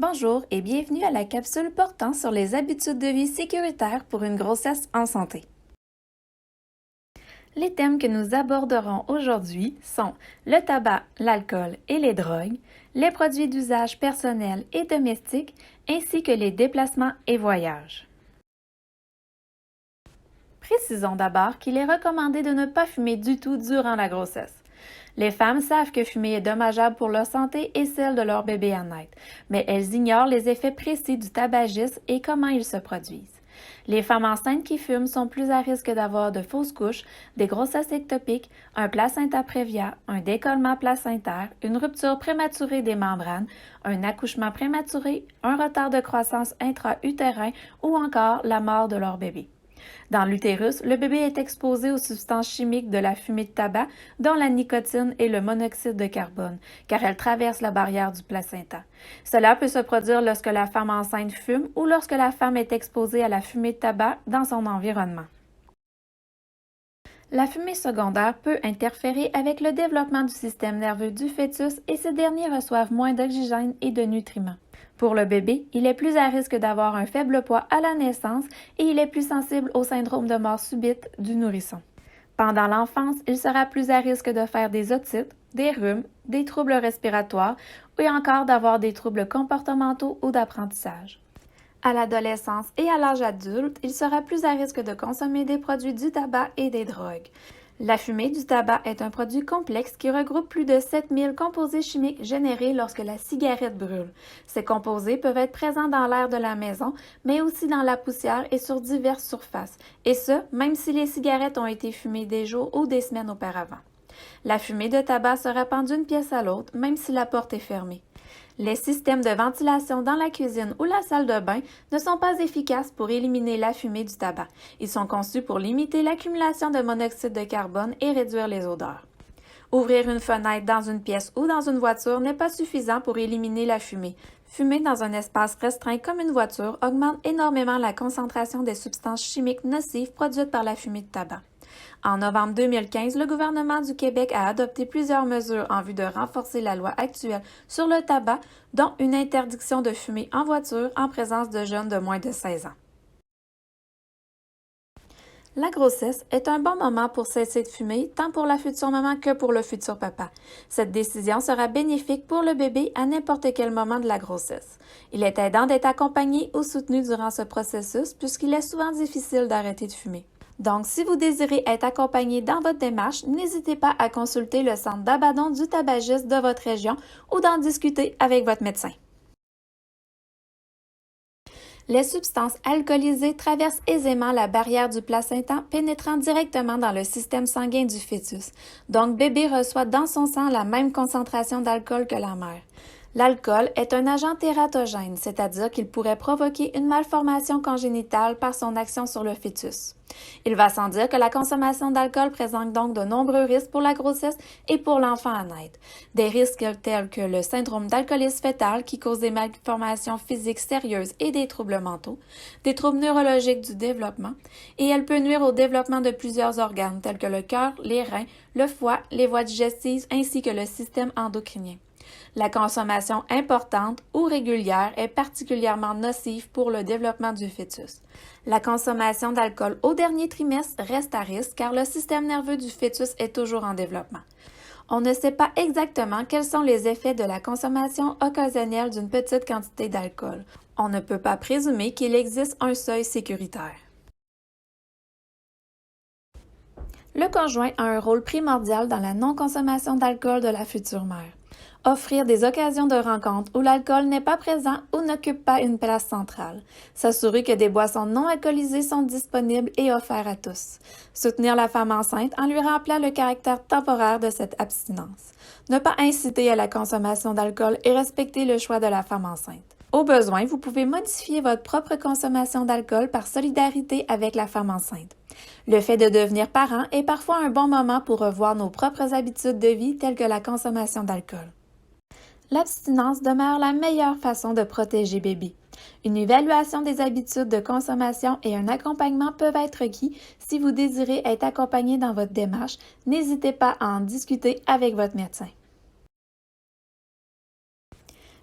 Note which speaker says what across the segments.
Speaker 1: Bonjour et bienvenue à la capsule portant sur les habitudes de vie sécuritaires pour une grossesse en santé. Les thèmes que nous aborderons aujourd'hui sont le tabac, l'alcool et les drogues, les produits d'usage personnel et domestique, ainsi que les déplacements et voyages. Précisons d'abord qu'il est recommandé de ne pas fumer du tout durant la grossesse. Les femmes savent que fumer est dommageable pour leur santé et celle de leur bébé à naître, mais elles ignorent les effets précis du tabagisme et comment ils se produisent. Les femmes enceintes qui fument sont plus à risque d'avoir de fausses couches, des grossesses ectopiques, un placenta prévia, un décollement placentaire, une rupture prématurée des membranes, un accouchement prématuré, un retard de croissance intra-utérin ou encore la mort de leur bébé. Dans l'utérus, le bébé est exposé aux substances chimiques de la fumée de tabac, dont la nicotine et le monoxyde de carbone, car elles traversent la barrière du placenta. Cela peut se produire lorsque la femme enceinte fume ou lorsque la femme est exposée à la fumée de tabac dans son environnement. La fumée secondaire peut interférer avec le développement du système nerveux du fœtus et ces derniers reçoivent moins d'oxygène et de nutriments. Pour le bébé, il est plus à risque d'avoir un faible poids à la naissance et il est plus sensible au syndrome de mort subite du nourrisson. Pendant l'enfance, il sera plus à risque de faire des otites, des rhumes, des troubles respiratoires ou encore d'avoir des troubles comportementaux ou d'apprentissage. À l'adolescence et à l'âge adulte, il sera plus à risque de consommer des produits du tabac et des drogues. La fumée du tabac est un produit complexe qui regroupe plus de 7000 composés chimiques générés lorsque la cigarette brûle. Ces composés peuvent être présents dans l'air de la maison, mais aussi dans la poussière et sur diverses surfaces, et ce, même si les cigarettes ont été fumées des jours ou des semaines auparavant. La fumée de tabac se répand d'une pièce à l'autre, même si la porte est fermée. Les systèmes de ventilation dans la cuisine ou la salle de bain ne sont pas efficaces pour éliminer la fumée du tabac. Ils sont conçus pour limiter l'accumulation de monoxyde de carbone et réduire les odeurs. Ouvrir une fenêtre dans une pièce ou dans une voiture n'est pas suffisant pour éliminer la fumée. Fumer dans un espace restreint comme une voiture augmente énormément la concentration des substances chimiques nocives produites par la fumée de tabac. En novembre 2015, le gouvernement du Québec a adopté plusieurs mesures en vue de renforcer la loi actuelle sur le tabac, dont une interdiction de fumer en voiture en présence de jeunes de moins de 16 ans. La grossesse est un bon moment pour cesser de fumer, tant pour la future maman que pour le futur papa. Cette décision sera bénéfique pour le bébé à n'importe quel moment de la grossesse. Il est aidant d'être accompagné ou soutenu durant ce processus puisqu'il est souvent difficile d'arrêter de fumer. Donc, si vous désirez être accompagné dans votre démarche, n'hésitez pas à consulter le centre d'abandon du tabagisme de votre région ou d'en discuter avec votre médecin. Les substances alcoolisées traversent aisément la barrière du placenta, pénétrant directement dans le système sanguin du fœtus. Donc, bébé reçoit dans son sang la même concentration d'alcool que la mère. L'alcool est un agent tératogène, c'est-à-dire qu'il pourrait provoquer une malformation congénitale par son action sur le fœtus. Il va sans dire que la consommation d'alcool présente donc de nombreux risques pour la grossesse et pour l'enfant à naître. Des risques tels que le syndrome d'alcoolisme fœtal qui cause des malformations physiques sérieuses et des troubles mentaux, des troubles neurologiques du développement, et elle peut nuire au développement de plusieurs organes tels que le cœur, les reins, le foie, les voies digestives ainsi que le système endocrinien. La consommation importante ou régulière est particulièrement nocive pour le développement du fœtus. La consommation d'alcool au dernier trimestre reste à risque car le système nerveux du fœtus est toujours en développement. On ne sait pas exactement quels sont les effets de la consommation occasionnelle d'une petite quantité d'alcool. On ne peut pas présumer qu'il existe un seuil sécuritaire. Le conjoint a un rôle primordial dans la non-consommation d'alcool de la future mère. Offrir des occasions de rencontre où l'alcool n'est pas présent ou n'occupe pas une place centrale. S'assurer que des boissons non alcoolisées sont disponibles et offertes à tous. Soutenir la femme enceinte en lui rappelant le caractère temporaire de cette abstinence. Ne pas inciter à la consommation d'alcool et respecter le choix de la femme enceinte. Au besoin, vous pouvez modifier votre propre consommation d'alcool par solidarité avec la femme enceinte. Le fait de devenir parent est parfois un bon moment pour revoir nos propres habitudes de vie telles que la consommation d'alcool. L'abstinence demeure la meilleure façon de protéger bébé. Une évaluation des habitudes de consommation et un accompagnement peuvent être requis si vous désirez être accompagné dans votre démarche. N'hésitez pas à en discuter avec votre médecin.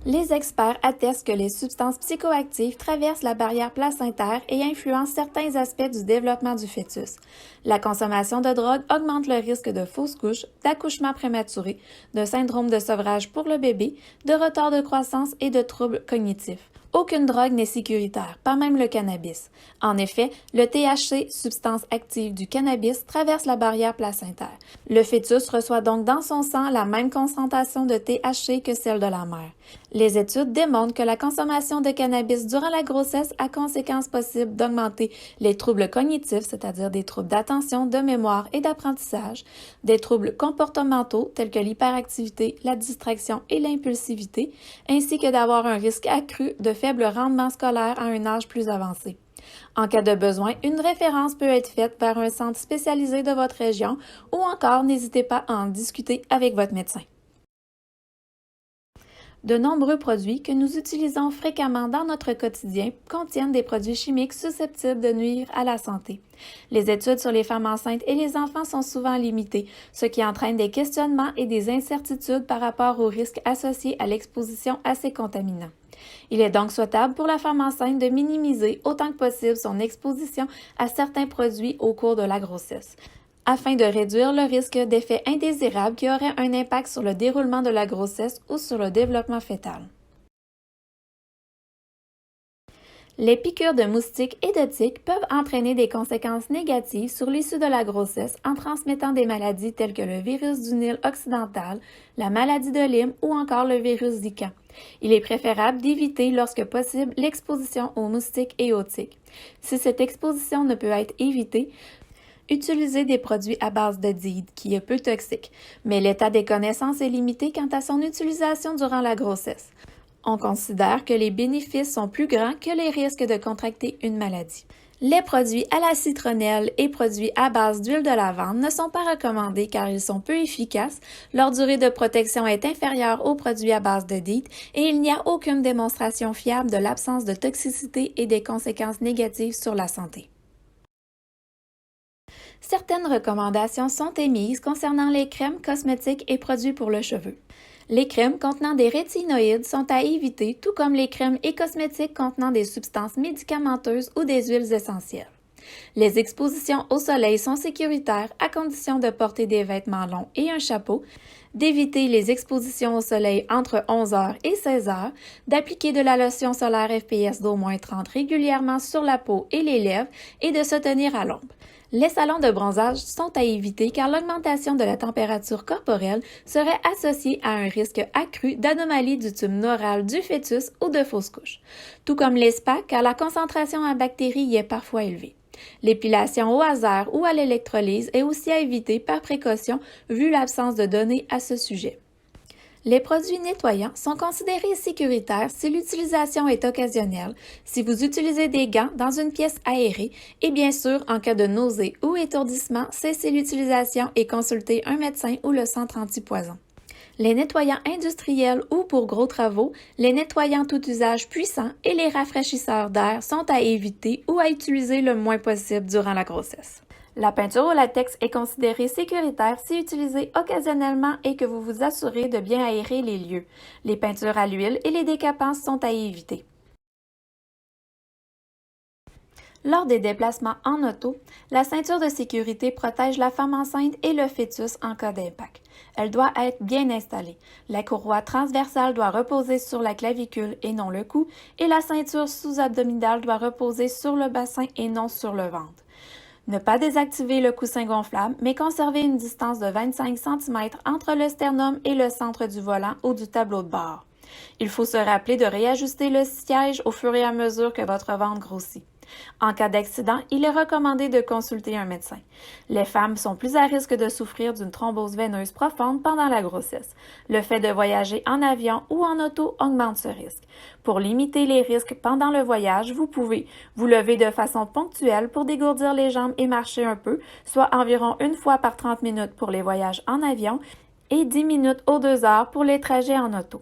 Speaker 1: Les experts attestent que les substances psychoactives traversent la barrière placentaire et influencent certains aspects du développement du fœtus. La consommation de drogue augmente le risque de fausses couches, d'accouchement prématuré, de syndrome de sevrage pour le bébé, de retard de croissance et de troubles cognitifs. Aucune drogue n'est sécuritaire, pas même le cannabis. En effet, le THC, substance active du cannabis, traverse la barrière placentaire. Le fœtus reçoit donc dans son sang la même concentration de THC que celle de la mère. Les études démontrent que la consommation de cannabis durant la grossesse a conséquence possible d'augmenter les troubles cognitifs, c'est-à-dire des troubles d'attention, de mémoire et d'apprentissage, des troubles comportementaux tels que l'hyperactivité, la distraction et l'impulsivité, ainsi que d'avoir un risque accru de faible rendement scolaire à un âge plus avancé. En cas de besoin, une référence peut être faite vers un centre spécialisé de votre région ou encore n'hésitez pas à en discuter avec votre médecin. De nombreux produits que nous utilisons fréquemment dans notre quotidien contiennent des produits chimiques susceptibles de nuire à la santé. Les études sur les femmes enceintes et les enfants sont souvent limitées, ce qui entraîne des questionnements et des incertitudes par rapport aux risques associés à l'exposition à ces contaminants. Il est donc souhaitable pour la femme enceinte de minimiser autant que possible son exposition à certains produits au cours de la grossesse, afin de réduire le risque d'effets indésirables qui auraient un impact sur le déroulement de la grossesse ou sur le développement fœtal. Les piqûres de moustiques et de tiques peuvent entraîner des conséquences négatives sur l'issue de la grossesse en transmettant des maladies telles que le virus du Nil occidental, la maladie de Lyme ou encore le virus Zika. Il est préférable d'éviter lorsque possible l'exposition aux moustiques et aux tiques. Si cette exposition ne peut être évitée, utilisez des produits à base de DEED, qui est peu toxique, mais l'état des connaissances est limité quant à son utilisation durant la grossesse. On considère que les bénéfices sont plus grands que les risques de contracter une maladie. Les produits à la citronnelle et produits à base d'huile de lavande ne sont pas recommandés car ils sont peu efficaces, leur durée de protection est inférieure aux produits à base de DEET et il n'y a aucune démonstration fiable de l'absence de toxicité et des conséquences négatives sur la santé. Certaines recommandations sont émises concernant les crèmes, cosmétiques et produits pour le cheveu. Les crèmes contenant des rétinoïdes sont à éviter, tout comme les crèmes et cosmétiques contenant des substances médicamenteuses ou des huiles essentielles. Les expositions au soleil sont sécuritaires à condition de porter des vêtements longs et un chapeau, d'éviter les expositions au soleil entre 11h et 16h, d'appliquer de la lotion solaire FPS d'au moins 30 régulièrement sur la peau et les lèvres et de se tenir à l'ombre. Les salons de bronzage sont à éviter car l'augmentation de la température corporelle serait associée à un risque accru d'anomalie du tube neural du fœtus ou de fausses couches, tout comme les spas car la concentration en bactéries y est parfois élevée. L'épilation au hasard ou à l'électrolyse est aussi à éviter par précaution vu l'absence de données à ce sujet. Les produits nettoyants sont considérés sécuritaires si l'utilisation est occasionnelle, si vous utilisez des gants dans une pièce aérée et bien sûr, en cas de nausée ou étourdissement, cessez l'utilisation et consultez un médecin ou le centre antipoison. Les nettoyants industriels ou pour gros travaux, les nettoyants tout usage puissants et les rafraîchisseurs d'air sont à éviter ou à utiliser le moins possible durant la grossesse. La peinture au latex est considérée sécuritaire si utilisée occasionnellement et que vous vous assurez de bien aérer les lieux. Les peintures à l'huile et les décapants sont à éviter. Lors des déplacements en auto, la ceinture de sécurité protège la femme enceinte et le fœtus en cas d'impact. Elle doit être bien installée. La courroie transversale doit reposer sur la clavicule et non le cou, et la ceinture sous-abdominale doit reposer sur le bassin et non sur le ventre. Ne pas désactiver le coussin gonflable, mais conserver une distance de 25 cm entre le sternum et le centre du volant ou du tableau de bord. Il faut se rappeler de réajuster le siège au fur et à mesure que votre ventre grossit. En cas d'accident, il est recommandé de consulter un médecin. Les femmes sont plus à risque de souffrir d'une thrombose veineuse profonde pendant la grossesse. Le fait de voyager en avion ou en auto augmente ce risque. Pour limiter les risques pendant le voyage, vous pouvez vous lever de façon ponctuelle pour dégourdir les jambes et marcher un peu, soit environ une fois par 30 minutes pour les voyages en avion et 10 minutes aux 2 heures pour les trajets en auto.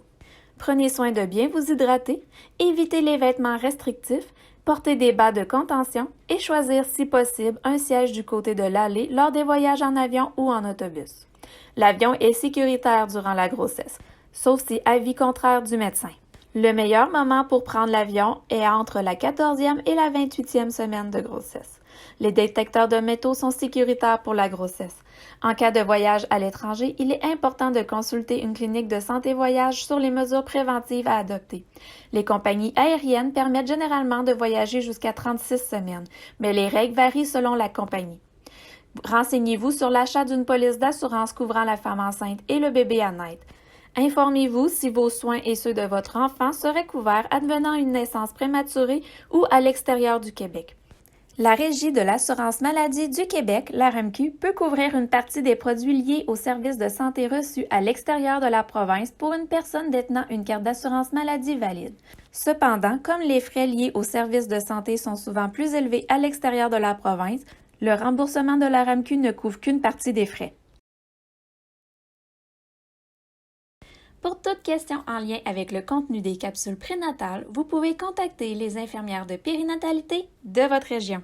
Speaker 1: Prenez soin de bien vous hydrater, évitez les vêtements restrictifs, porter des bas de contention et choisir si possible un siège du côté de l'allée lors des voyages en avion ou en autobus. L'avion est sécuritaire durant la grossesse, sauf si avis contraire du médecin. Le meilleur moment pour prendre l'avion est entre la 14e et la 28e semaine de grossesse. Les détecteurs de métaux sont sécuritaires pour la grossesse. En cas de voyage à l'étranger, il est important de consulter une clinique de santé voyage sur les mesures préventives à adopter. Les compagnies aériennes permettent généralement de voyager jusqu'à 36 semaines, mais les règles varient selon la compagnie. Renseignez-vous sur l'achat d'une police d'assurance couvrant la femme enceinte et le bébé à naître. Informez-vous si vos soins et ceux de votre enfant seraient couverts advenant une naissance prématurée ou à l'extérieur du Québec. La Régie de l'assurance maladie du Québec, la RAMQ, peut couvrir une partie des produits liés aux services de santé reçus à l'extérieur de la province pour une personne détenant une carte d'assurance maladie valide. Cependant, comme les frais liés aux services de santé sont souvent plus élevés à l'extérieur de la province, le remboursement de la RAMQ ne couvre qu'une partie des frais. Pour toute question en lien avec le contenu des capsules prénatales, vous pouvez contacter les infirmières de périnatalité de votre région.